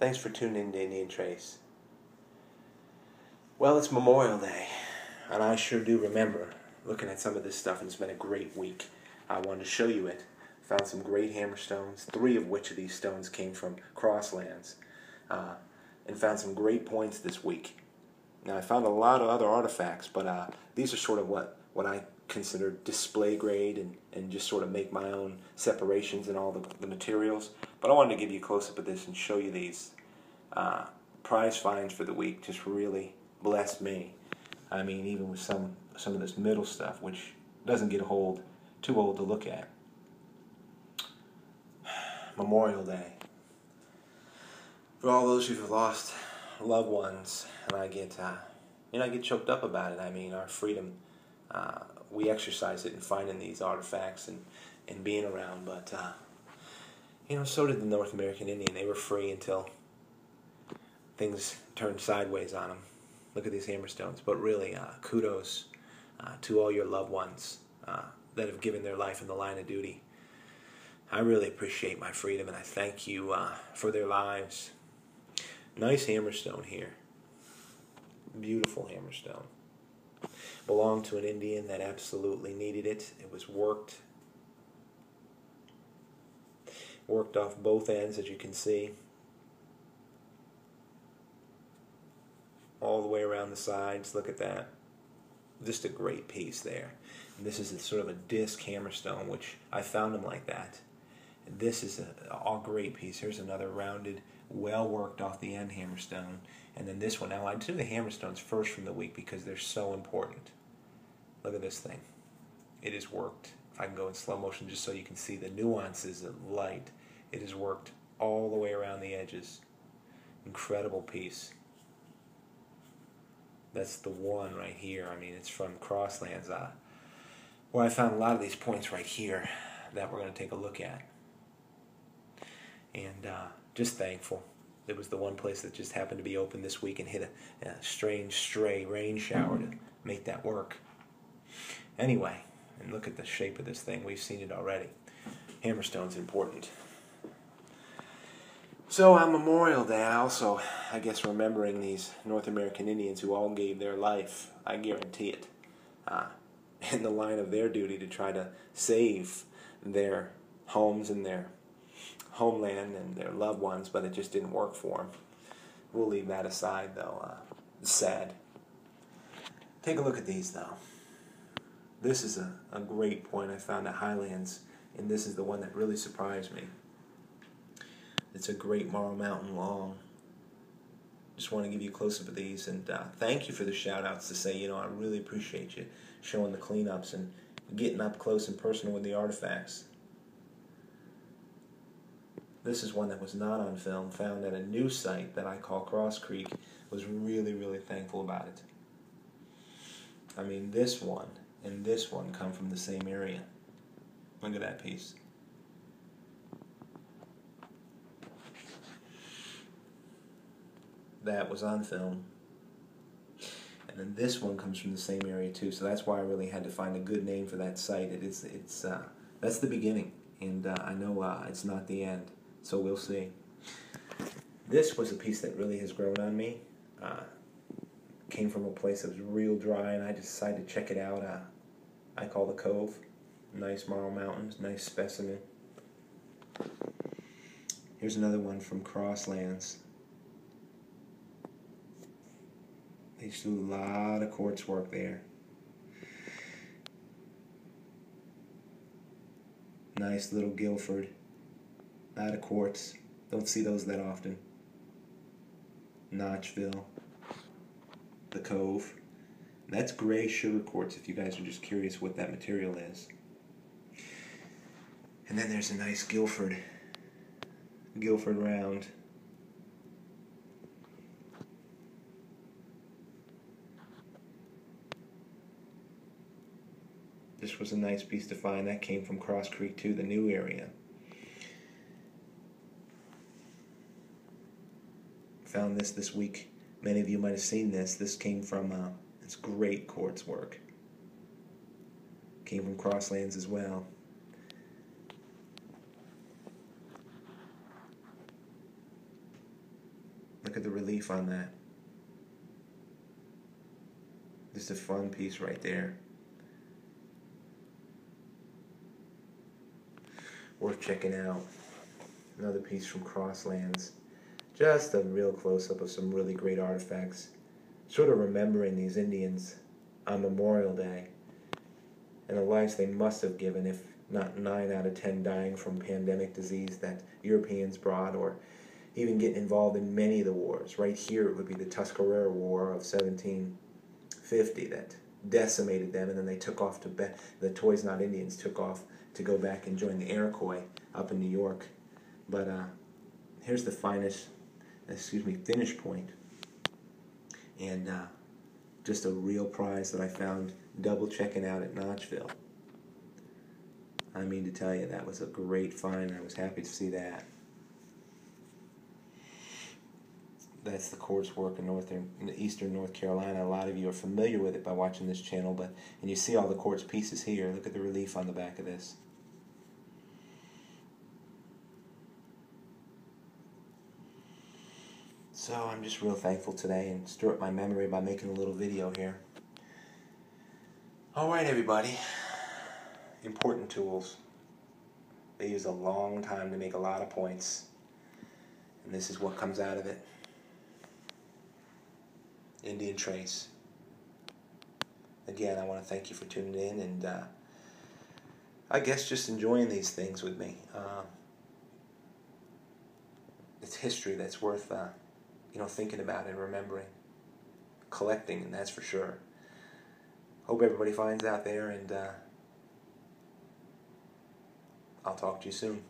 Thanks for tuning in to Indian Trace. Well, it's Memorial Day, and I sure do remember looking at some of this stuff, and it's been a great week. I wanted to show you it. Found some great hammerstones, 3 of which of these stones came from crosslands, and found some great points this week. Now, I found a lot of other artifacts, but these are sort of what I consider display grade and just sort of make my own separations in all the materials. But I wanted to give you a close-up of this and show you these prize finds for the week. Just really blessed me. I mean, even with some of this middle stuff, which doesn't get too old to look at. Memorial Day. For all those who've lost loved ones, and I get choked up about it. I mean, our freedom, we exercise it in finding these artifacts and being around, but so did the North American Indian. They were free until things turned sideways on them. Look at these hammerstones. But really, kudos to all your loved ones that have given their life in the line of duty. I really appreciate my freedom, and I thank you for their lives. Nice hammerstone here. Beautiful hammerstone. Belonged to an Indian that absolutely needed it. It was worked off both ends, as you can see. All the way around the sides. Look at that. Just a great piece there. And this is sort of a disc hammerstone, which I found them like that. And this is a great piece. Here's another rounded, well worked off the end hammerstone. And then this one. Now, I do the hammerstones first from the week because they're so important. Look at this thing. It is worked. If I can go in slow motion just so you can see the nuances of light. It is worked all the way around the edges. Incredible piece. That's the one right here. I mean, it's from Crosslands, where I found a lot of these points right here that we're going to take a look at. And just thankful. It was the one place that just happened to be open this week and hit a strange stray rain shower to make that work. Anyway, and look at the shape of this thing. We've seen it already. Hammerstone's important. So on Memorial Day, I guess remembering these North American Indians who all gave their life, I guarantee it, in the line of their duty to try to save their homes and their homeland and their loved ones, but it just didn't work for them. We'll leave that aside, though. It's sad. Take a look at these, though. This is a great point I found at Highlands, and this is the one that really surprised me. It's a great Marl Mountain long. Just want to give you a close-up of these, and thank you for the shout-outs to say, I really appreciate you showing the cleanups and getting up close and personal with the artifacts. This is one that was not on film, found at a new site that I call Cross Creek. Was really, really thankful about it. I mean, this one and this one come from the same area. Look at that piece. That was on film. And then this one comes from the same area too, so that's why I really had to find a good name for that site. That's the beginning, and I know it's not the end, so we'll see. This was a piece that really has grown on me. Came from a place that was real dry, and I decided to check it out. I call the Cove. Nice Marl Mountains, nice specimen. Here's another one from Crosslands. They do a lot of quartz work there. Nice little Guilford. A lot of quartz. Don't see those that often. Notchville. The Cove. That's gray sugar quartz if you guys are just curious what that material is. And then there's a nice Guilford round. This was a nice piece to find. That came from Cross Creek too, the new area. Found this week. Many of you might have seen this. This came from, it's great quartz work. Came from Crosslands as well. Look at the relief on that. Just a fun piece right there. Worth checking out. Another piece from Crosslands. Just a real close-up of some really great artifacts. Sort of remembering these Indians on Memorial Day and the lives they must have given, if not 9 out of 10 dying from pandemic disease that Europeans brought, or even getting involved in many of the wars. Right here it would be the Tuscarora War of 1750 that decimated them, and then they took off to the Toys Not Indians took off to go back and join the Iroquois up in New York. But here's the finish point, and just a real prize that I found double checking out at Notchville. I mean to tell you, that was a great find. I was happy to see that. That's the quartz work in eastern North Carolina. A lot of you are familiar with it by watching this channel, and you see all the quartz pieces here. Look at the relief on the back of this. So I'm just real thankful today, and stir up my memory by making a little video here. Alright everybody, important tools. They use a long time to make a lot of points, and this is what comes out of it. Indian trace. Again, I want to thank you for tuning in, and I guess just enjoying these things with me. It's history that's worth thinking about and remembering, collecting, and that's for sure. Hope everybody finds out there, and I'll talk to you soon.